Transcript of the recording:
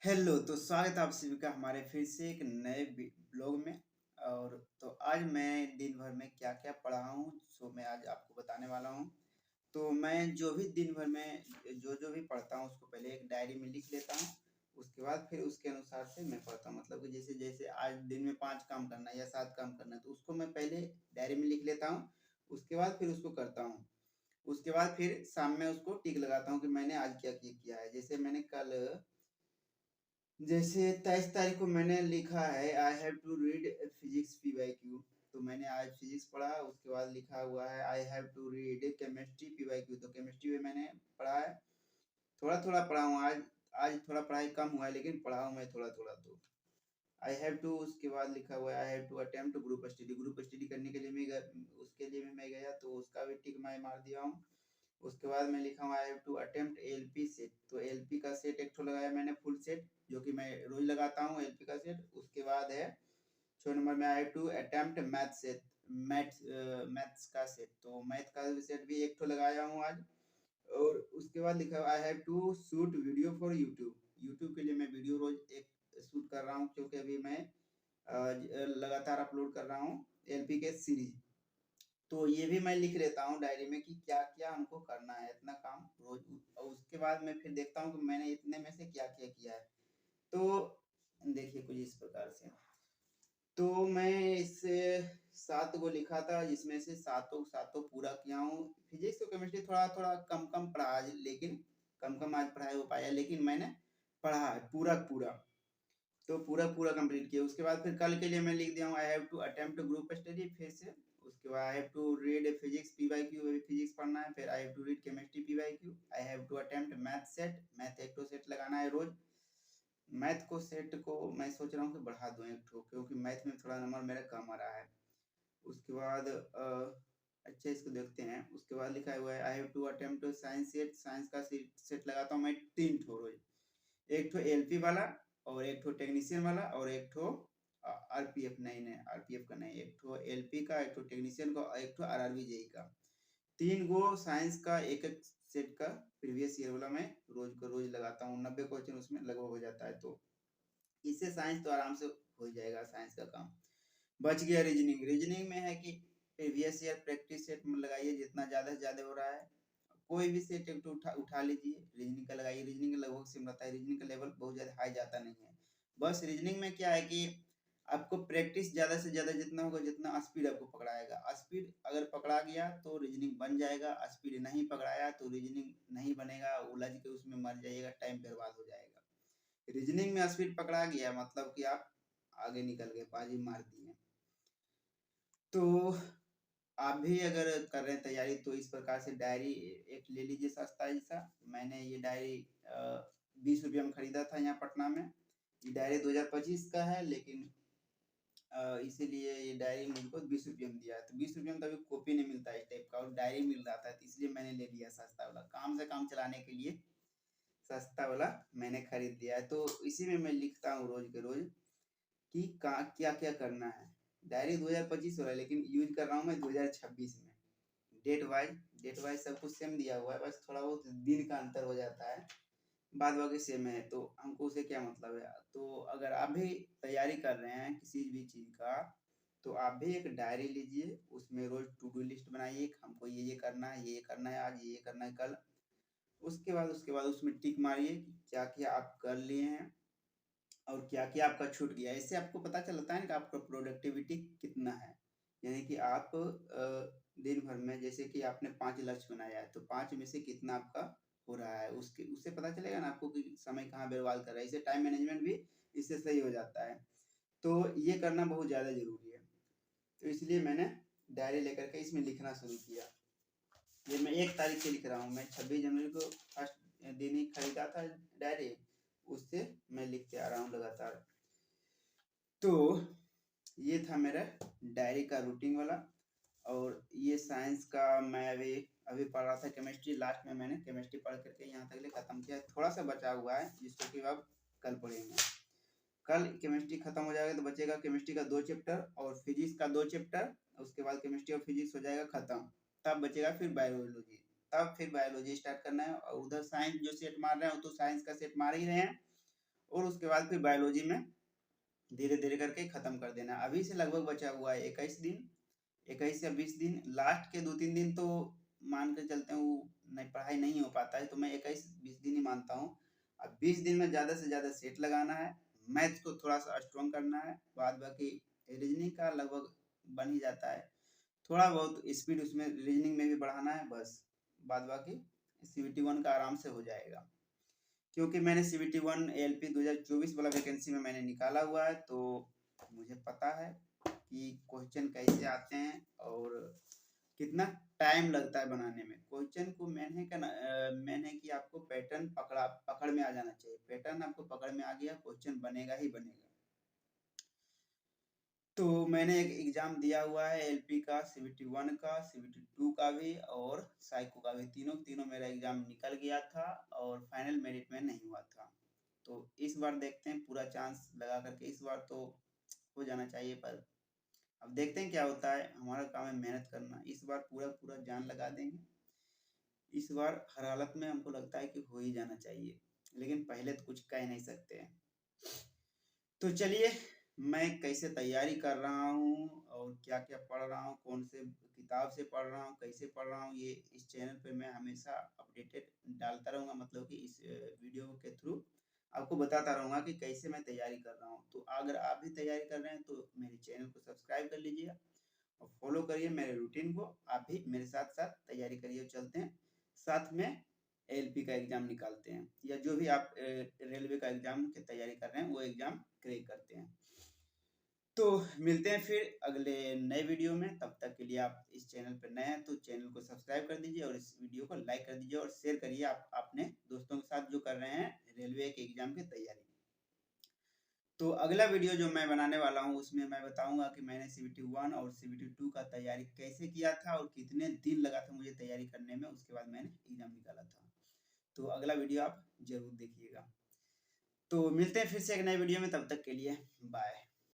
Hello, तो स्वागत है आप सभी का हमारे फिर से एक नए ब्लॉग में। और तो आज मैं दिन भर में क्या-क्या पढ़ा हूँ, सो मैं आज आपको बताने वाला हूँ। तो मैं जो भी दिन भर में जो-जो भी पढ़ता हूँ उसको पहले एक डायरी में लिख लेता हूँ। उसके बाद फिर उसके अनुसार से मैं पढ़ता हूँ। मतलब कि जैसे-जैसे आज दिन में 5 काम करना है या 7 काम करना है तो उसको मैं पहले डायरी में लिख लेता हूँ। उसके बाद फिर उसको करता हूँ। उसके बाद फिर शाम में उसको टिक लगाता हूँ कि मैंने आज क्या-क्या किया है। जैसे मैंने कल जैसे 23 तारीख को मैंने लिखा है I have to read physics PYQ. तो मैंने आज फिजिक्स पढ़ा। उसके बाद लिखा हुआ है I have to read chemistry PYQ. तो केमिस्ट्री में मैंने पढ़ा है, थोड़ा थोड़ा पढ़ा हूँ आज। आज थोड़ा पढ़ाई कम हुआ है लेकिन पढ़ा हूँ मैं थोड़ा थोड़ा। तो आई हैव टू, उसके बाद लिखा हुआ है I have to attempt group study. Group study करने के लिए उसके लिए भी मैं गया तो उसका भी टिक मैं मार दिया हूँ। उसके बाद मैं लिखा हूँ I have to attempt LP set. तो एलपी का सेट एक ठो लगाया मैंने, फुल सेट, जो कि मैं रोज लगाता हूँ एलपी का सेट। उसके बाद है 6 नंबर में I have to attempt math set, maths का सेट। तो मैथ का सेट भी एक ठो लगाया हूँ आज। और उसके बाद लिखा हुआ I have to shoot video for YouTube. YouTube के लिए मैं वीडियो रोज एक शूट कर रहा हूँ क्योंकि अभी मैं लगातार अपलोड कर रहा हूँ एलपी के सीरीज। तो ये भी मैं लिख लेता हूँ डायरी में कि क्या-क्या हमको करना है, इतना काम रोज। और उसके बाद मैं फिर देखता हूँ कि मैंने इतने में से क्या-क्या किया है। तो देखिए कुछ इस प्रकार से। तो मैं इससे 7 गो लिखा था जिसमें से सातों सातों पूरा किया हूँ। फिजिक्स और केमिस्ट्री थोड़ा-थोड़ा कम-कम पढ़ा आज, लेकिन कम-कम आज पढ़ाई हो पाया, लेकिन मैंने पढ़ा है पूरा-पूरा। तो पूरा-पूरा कंप्लीट किया। उसके बाद फिर कल के लिए मैं लिख दिया हूँ I have to attempt group study फिर से। उसके बाद I have to read physics PYQ, अभी फिजिक्स पढ़ना है। फिर I have to read chemistry PYQ. I have to attempt math set, math एक ठो सेट लगाना है रोज। मैथ को सेट को मैं सोच रहा हूँ कि बढ़ा दूँ एक ठो, क्योंकि मैथ में थोड़ा नंबर मेरा कम आ रहा है। उसके बाद अच्छा इसको देखते हैं। उसके बाद लिखा हुआ है I have to attempt science set. Science का सेट लगाता हूँ मैं 3 ठो रोज। एक ठो एलपी वाला, और एक ठो टेक्नीशियन वाला, और एक ठो आरपीएफ। नहीं आरपीएफ का नहीं, एक ठो एलपी का, एक ठो टेक्नीशियन का, और एक ठो आरआरबी जेई का। 3 गो साइंस का एक एक सेट का प्रीवियस ईयर वाला मैं रोज को रोज लगाता हूँ। 90 क्वेश्चन उसमें लगभग हो जाता है। तो इससे साइंस तो आराम से हो जाएगा, साइंस का काम बच गया। रीजनिंग, रीजनिंग में है कि प्रीवियस ईयर प्रैक्टिस सेट में लगाइए, जितना ज़्यादा से ज़्यादा हो रहा है। कोई भी सेट एक तो उठा लीजिए, रीजनिंग का लगाइए। रीजनिंग का लगभग सेम रहता है, रीजनिंग का लेवल बहुत ज़्यादा हाई जाता नहीं है। बस रीजनिंग में क्या है कि आपको प्रैक्टिस ज़्यादा से ज़्यादा जितना होगा, जितना स्पीड आपको पकड़ाएगा। स्पीड अगर पकड़ा गया तो रीजनिंग बन जाएगा, स्पीड नहीं पकड़ाया तो रीजनिंग नहीं बनेगा, उलझ के उसमें मर जाइएगा, टाइम बर्बाद हो जाएगा। रीजनिंग में स्पीड पकड़ा गया मतलब कि आप आगे निकल गए, बाजी मार दिए। तो आप भी अगर कर रहे हैं तैयारी तो इस प्रकार से डायरी एक ले लीजिए सस्ता जैसा। मैंने ये डायरी 20 रुपये में खरीदा था यहाँ पटना में। ये डायरी 2025 का है, लेकिन इसीलिए ये डायरी मुझको 20 रुपये में दिया है। तो 20 रुपये में तो अभी कॉपी नहीं मिलता है इस टाइप का, और डायरी मिल रहा था, तो इसलिए मैंने ले लिया सस्ता वाला। काम से काम चलाने के लिए सस्ता वाला मैंने खरीद लिया है। तो इसी में मैं लिखता हूँ रोज के रोज कि क्या क्या करना है। डायरी 2025 वाला है, लेकिन यूज कर रहा हूँ मैं 2026 में। डेट वाइज सब कुछ सेम दिया हुआ है, बस थोड़ा बहुत दिन का अंतर हो जाता है, बाद बाकी सेम है। तो हमको उसे क्या मतलब है। तो अगर आप भी तैयारी कर रहे हैं किसी भी चीज का, तो आप भी एक डायरी लीजिए, उसमें रोज टू डू लिस्ट बनाइए, हमको ये करना है, ये करना है आज, ये करना है कल। उसके बाद उसमें टिक मारिए कि क्या क्या आप कर लिए हैं और क्या क्या आपका छूट गया। इससे आपको पता चलता है कि आपका प्रोडक्टिविटी कितना है। यानी कि आप दिन भर में जैसे कि आपने 5 लक्ष्य बनाया है, तो 5 में से कितना आपका हो रहा है, उसके उससे पता चलेगा ना आपको कि समय कहाँ बर्बाद कर रहा है। इससे टाइम मैनेजमेंट भी इससे सही हो जाता है। तो ये करना बहुत ज़्यादा ज़रूरी है। तो इसलिए मैंने डायरी लेकर के इसमें लिखना शुरू किया। ये मैं 1 तारीख से लिख रहा हूँ। मैं 26 जनवरी को फर्स्ट दिन ही खरीदा था डायरी, उससे मैं लिखते आ रहा हूँ लगातार। तो ये था मेरा डायरी का रूटीन वाला। और ये साइंस का मैं अभी अभी पढ़ रहा था केमिस्ट्री। लास्ट में मैंने केमिस्ट्री पढ़ करके यहाँ तक ले खत्म किया। थोड़ा सा बचा हुआ है जिसको कि अब कल पढ़ेंगे। कल केमिस्ट्री खत्म हो जाएगा तो बचेगा केमिस्ट्री का 2 चैप्टर और फिजिक्स का 2 चैप्टर। उसके बाद केमिस्ट्री और फिजिक्स हो जाएगा खत्म। तब बचेगा फिर बायोलॉजी। तब फिर बायोलॉजी स्टार्ट करना है। और उधर साइंस जो सेट मार रहे हैं वो तो साइंस का सेट मार ही रहे हैं। और उसके बाद फिर बायोलॉजी में धीरे धीरे करके खत्म कर देना। अभी से लगभग बचा हुआ है 21 दिन, 21 या 20 दिन। लास्ट के 2-3 दिन तो मान के चलते हैं वो नहीं, पढ़ाई नहीं हो पाता है, तो मैं 21-20 दिन ही मानता हूँ। अब 20 दिन में ज़्यादा से ज़्यादा सेट लगाना है, मैथ्स को थोड़ा सा स्ट्रॉन्ग करना है, बाद बाकी रीजनिंग का लगभग बन ही जाता है, थोड़ा बहुत स्पीड उसमें रीजनिंग में भी बढ़ाना है बस। बाद बाकी CBT 1 का आराम से हो जाएगा, क्योंकि मैंने CBT 1 ALP 2024 वाला वैकेंसी में मैंने निकाला हुआ है, तो मुझे पता है कि क्वेश्चन कैसे आते हैं और कितना टाइम लगता है बनाने में। क्वेश्चन को मेन है कि आपको पैटर्न पकड़ में आ जाना चाहिए। पैटर्न आपको पकड़ में आ गया, क्वेश्चन बनेगा ही बनेगा। तो मैंने एक एग्जाम दिया हुआ है LP का, CBT 1 का, CBT 2 का भी और साइको का भी। तीनों मेरा एग्जाम निकल गया था और फाइनल मेरिट में नहीं हुआ था। तो इस बार देखते हैं, पूरा चांस लगा करके इस बार तो हो जाना चाहिए, पर अब देखते हैं क्या होता है। हमारा काम है मेहनत करना, इस बार पूरा जान लगा देंगे। इस बार हर हालत में हमको लगता है कि हो ही जाना चाहिए, लेकिन पहले तो कुछ कह नहीं सकते हैं। तो चलिए, मैं कैसे तैयारी कर रहा हूँ और क्या क्या पढ़ रहा हूँ, कौन से किताब से पढ़ रहा हूँ, कैसे पढ़ रहा हूँ, ये इस चैनल पे मैं हमेशा अपडेटेड डालता रहूँगा। मतलब कि इस वीडियो के थ्रू आपको बताता रहूँगा कि कैसे मैं तैयारी कर रहा हूँ। तो अगर आप भी तैयारी कर रहे हैं तो मेरे चैनल को सब्सक्राइब कर लीजिए और फॉलो करिए मेरे रूटीन को। आप भी मेरे साथ साथ तैयारी करिए, चलते हैं साथ में LP का एग्जाम निकालते हैं, या जो भी आप रेलवे का एग्जाम की तैयारी कर रहे हैं वो एग्जाम क्रैक करते हैं। तो मिलते हैं फिर अगले नए वीडियो में। तब तक के लिए आप इस चैनल पर नए हैं तो चैनल को सब्सक्राइब कर दीजिए और इस वीडियो को लाइक कर दीजिए और शेयर करिए आप अपने दोस्तों के साथ जो कर रहे हैं रेलवे के एग्जाम की तैयारी। तो अगला वीडियो जो मैं बनाने वाला हूँ उसमें मैं बताऊंगा कि मैंने CBT 1 और CBT 2 का तैयारी कैसे किया था और कितने दिन लगा था मुझे तैयारी करने में, उसके बाद मैंने एग्जाम निकाला था। तो अगला वीडियो आप जरूर देखिएगा। तो मिलते हैं फिर से एक नए वीडियो में, तब तक के लिए बाय।